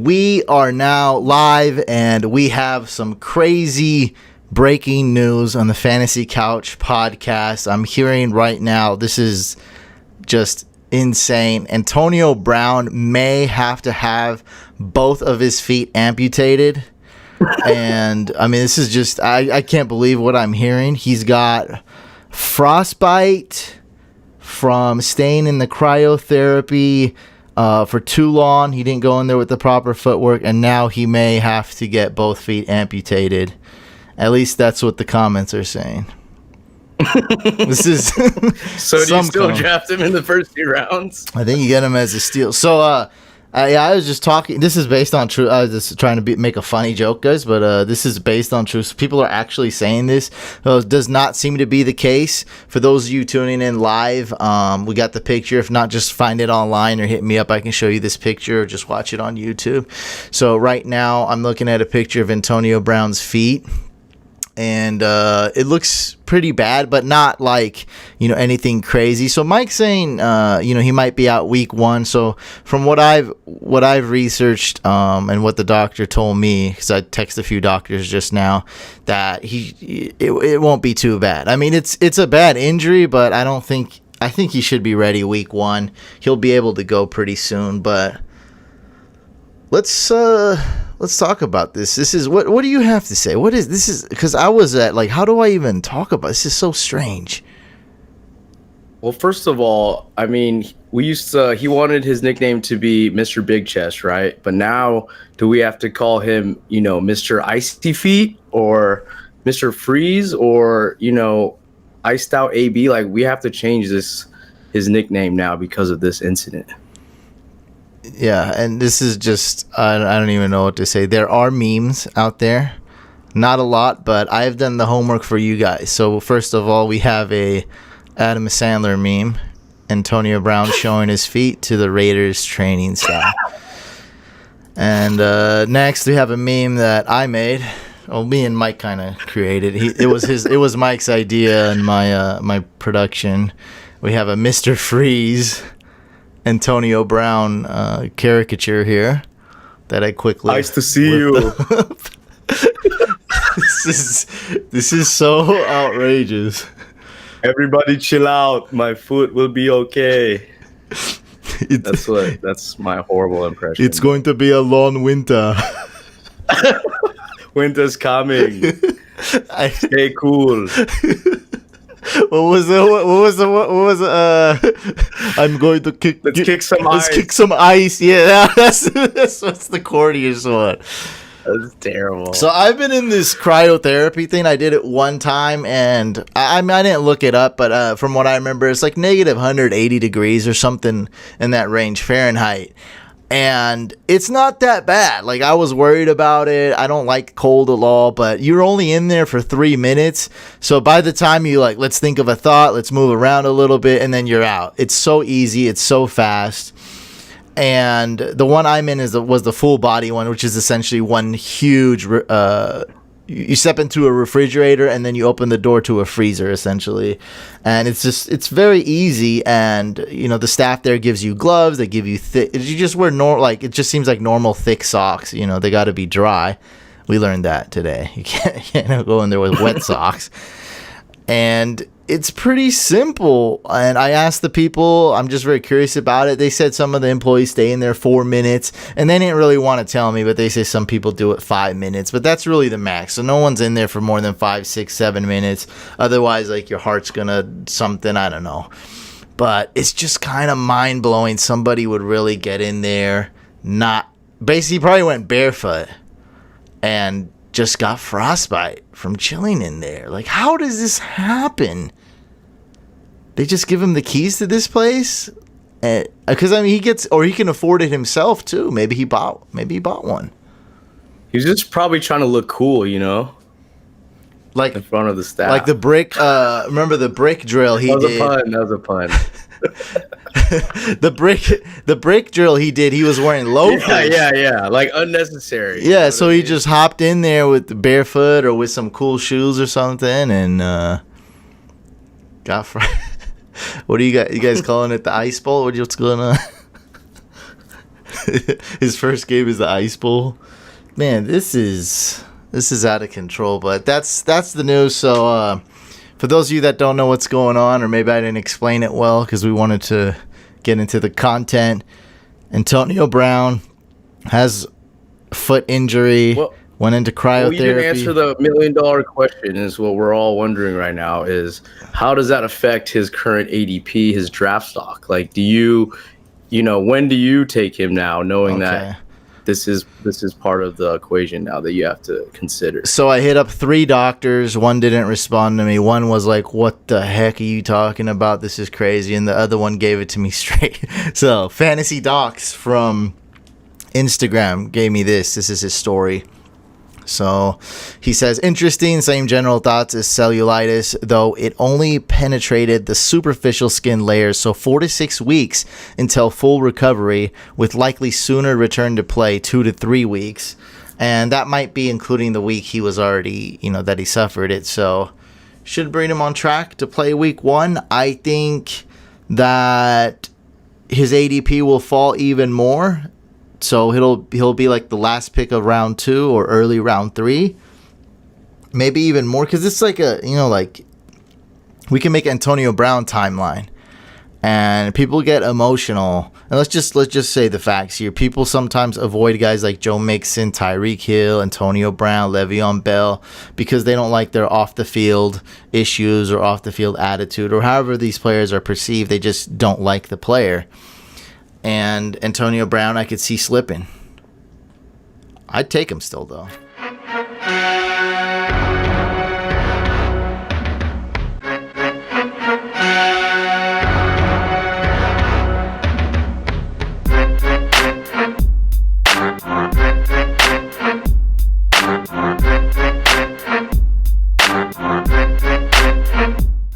We are now live and we have some crazy breaking news on the Fantasy Couch podcast. I'm hearing right now, this is just insane. Antonio Brown may have to have both of his feet amputated. And I mean, this is just, I can't believe what I'm hearing. He's got frostbite from staying in the cryotherapy for too long. He didn't go in there with the proper footwork, and now he may have to get both feet amputated. At least that's what the comments are saying. This is so do you still draft him in the first 2 rounds? I think you get him as a steal. So yeah, I was just talking. This is based on true. I was just trying to make a funny joke, guys, but this is based on truth. People are actually saying this. It does not seem to be the case. For those of you tuning in live, we got the picture. If not, just find it online or hit me up. I can show you this picture or just watch it on YouTube. So right now, I'm looking at a picture of Antonio Brown's feet. And it looks pretty bad, but not like, anything crazy. So Mike's saying, he might be out week 1. So from what I've researched and what the doctor told me, because I texted a few doctors just now, that it won't be too bad. I mean, it's a bad injury, but I think he should be ready week 1. He'll be able to go pretty soon, but let's talk about this. This is what do you have to say? What is this? Is because I was at how do I even talk about this? Is so strange. Well, first of all, I mean, he wanted his nickname to be Mr. Big Chest, right? But now, do we have to call him, Mr. Icy Feet or Mr. Freeze or Iced Out AB? Like, we have to change his nickname now because of this incident. Yeah, and this is just, I don't even know what to say. There are memes out there. Not a lot, but I've done the homework for you guys. So first of all, we have a Adam Sandler meme. Antonio Brown showing his feet to the Raiders training staff. And next, we have a meme that I made. Well, me and Mike kind of created. It was Mike's idea and my production. We have a Mr. Freeze Antonio Brown caricature here that I quickly. Nice to see you. This is so outrageous. Everybody chill out. My foot will be okay. That's my horrible impression. It's going to be a long winter. Winter's coming. Stay cool. What was I'm going to kick. Let's kick some ice. Let's kick some ice. Yeah, that's what's the corniest one. That's terrible. So I've been in this cryotherapy thing. I did it one time, and I didn't look it up, but from what I remember, it's like negative 180 degrees or something in that range Fahrenheit. And it's not that bad. Like, I was worried about it. I don't like cold at all, but you're only in there for 3 minutes. So by the time you let's think of a thought, let's move around a little bit, and then you're out. It's so easy. It's so fast. And the one I'm in was the full body one, which is essentially one huge, you step into a refrigerator and then you open the door to a freezer essentially. And it's very easy. And, the staff there gives you gloves. They give you you just wear it just seems like normal thick socks. They got to be dry. We learned that today. You can't go in there with wet socks. And it's pretty simple. And I asked the people, I'm just very curious about it. They said some of the employees stay in there 4 minutes, and they didn't really want to tell me, but they say some people do it 5 minutes, but that's really the max. So no one's in there for more than 5, 6, 7 minutes. Otherwise, your heart's gonna something, I don't know. But it's just kind of mind blowing. Somebody would really get in there, basically probably went barefoot and just got frostbite from chilling in there. How does this happen? They just give him the keys to this place? Because he can afford it himself too. Maybe he bought one. He's just probably trying to look cool, Like in front of the staff. Like the brick, remember the brick drill he did? That was a pun. the brick drill he did, he was wearing loafers. Yeah. Like unnecessary. Yeah, so he just hopped in there with barefoot or with some cool shoes or something and got what do you guys calling it, the ice bowl? What's going on? His first game is the Ice Bowl. Man, this is out of control. But that's the news. So for those of you that don't know what's going on, or maybe I didn't explain it well because we wanted to get into the content, Antonio Brown has foot injury. Well, went into cryotherapy. Well, you didn't answer the $1 million question. Is what we're all wondering right now. Is how does that affect his current ADP, his draft stock? Like, do you when do you take him now, knowing that this is part of the equation now that you have to consider? So I hit up 3 doctors. One didn't respond to me. One was like, "What the heck are you talking about? This is crazy." And the other one gave it to me straight. So Fantasy Docs from Instagram gave me this. This is his story. So he says, interesting, same general thoughts as cellulitis, though it only penetrated the superficial skin layers, so 4 to 6 weeks until full recovery, with likely sooner return to play, 2 to 3 weeks. And that might be including the week he was already, that he suffered it. So should bring him on track to play week 1. I think that his ADP will fall even more. So he'll be like the last pick of round 2 or early round 3, maybe even more, because it's like we can make Antonio Brown timeline, and people get emotional. And let's just say the facts here. People sometimes avoid guys like Joe Mixon, Tyreek Hill, Antonio Brown, Le'Veon Bell because they don't like their off the field issues or off the field attitude, or however these players are perceived. They just don't like the player. And Antonio Brown, I could see slipping. I'd take him still, though.